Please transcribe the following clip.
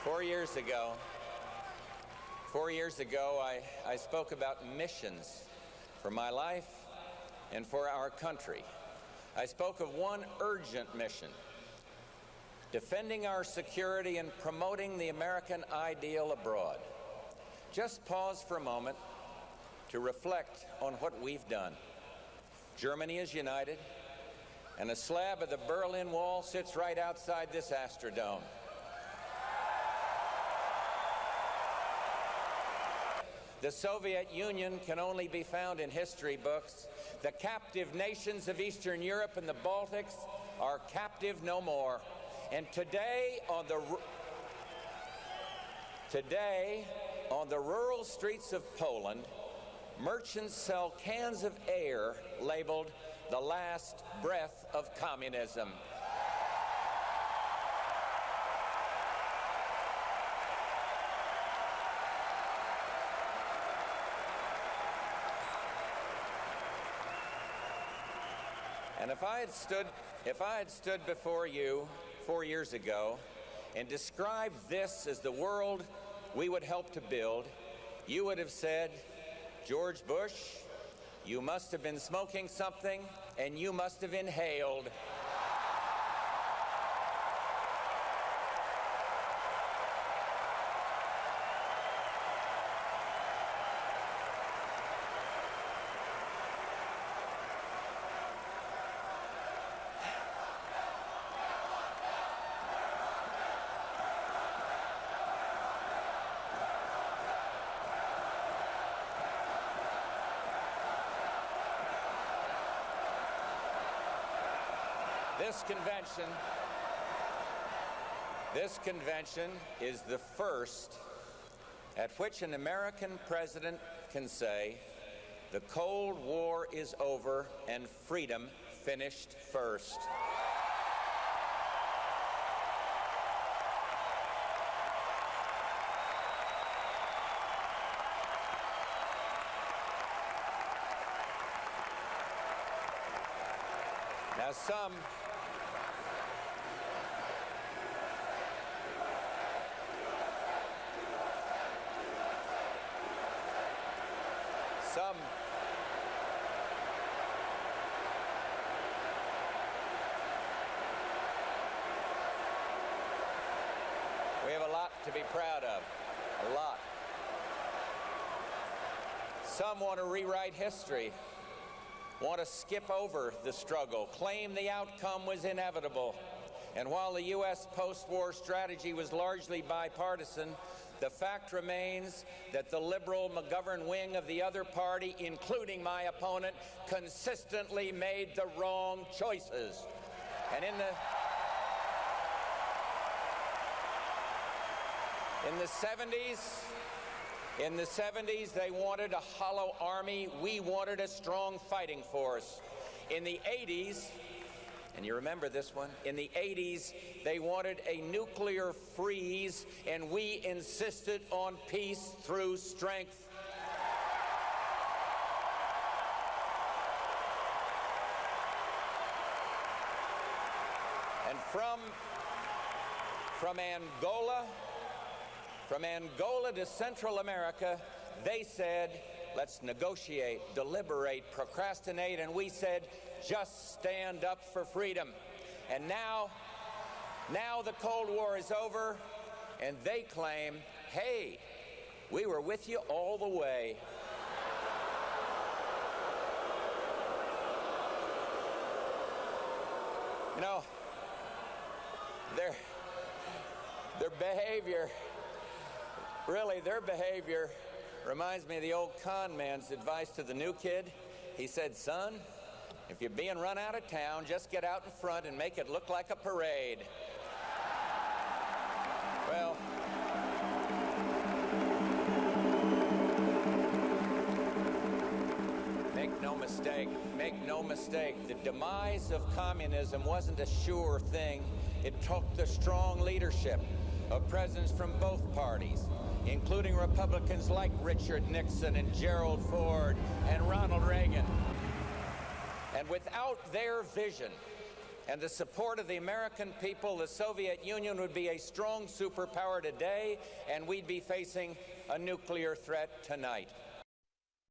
4 years ago, I spoke about missions for my life and for our country. I spoke of one urgent mission: defending our security and promoting the American ideal abroad. Just pause for a moment to reflect on what we've done. Germany is united, and a slab of the Berlin Wall sits right outside this Astrodome. The Soviet Union can only be found in history books. The captive nations of Eastern Europe and the Baltics are captive no more. And today, on the rural streets of Poland, merchants sell cans of air labeled "the last breath of communism." And if I had stood before you 4 years ago and described this as the world we would help to build, you would have said, "George Bush, you must have been smoking something and you must have inhaled." This convention is the first at which an American president can say, "The Cold War is over and freedom finished first." Now some we have a lot to be proud of, a lot. Some want to rewrite history, want to skip over the struggle, claim the outcome was inevitable. And while the U.S. post-war strategy was largely bipartisan, the fact remains that the liberal McGovern wing of the other party, including my opponent, consistently made the wrong choices. And in the 70s, they wanted a hollow army. We wanted a strong fighting force. In the 80s, and you remember this one, in the 80s, they wanted a nuclear freeze, and we insisted on peace through strength. And from Angola to Central America, they said, "Let's negotiate, deliberate, procrastinate," and we said, "Just stand up for freedom." And now the Cold War is over, and they claim, "Hey, we were with you all the way." You know, their behavior reminds me of the old con man's advice to the new kid. He said, "Son, if you're being run out of town, just get out in front and make it look like a parade." Well, make no mistake, the demise of communism wasn't a sure thing. It took the strong leadership of presidents from both parties, including Republicans like Richard Nixon and Gerald Ford and Ronald Reagan. And without their vision and the support of the American people, the Soviet Union would be a strong superpower today, and we'd be facing a nuclear threat tonight.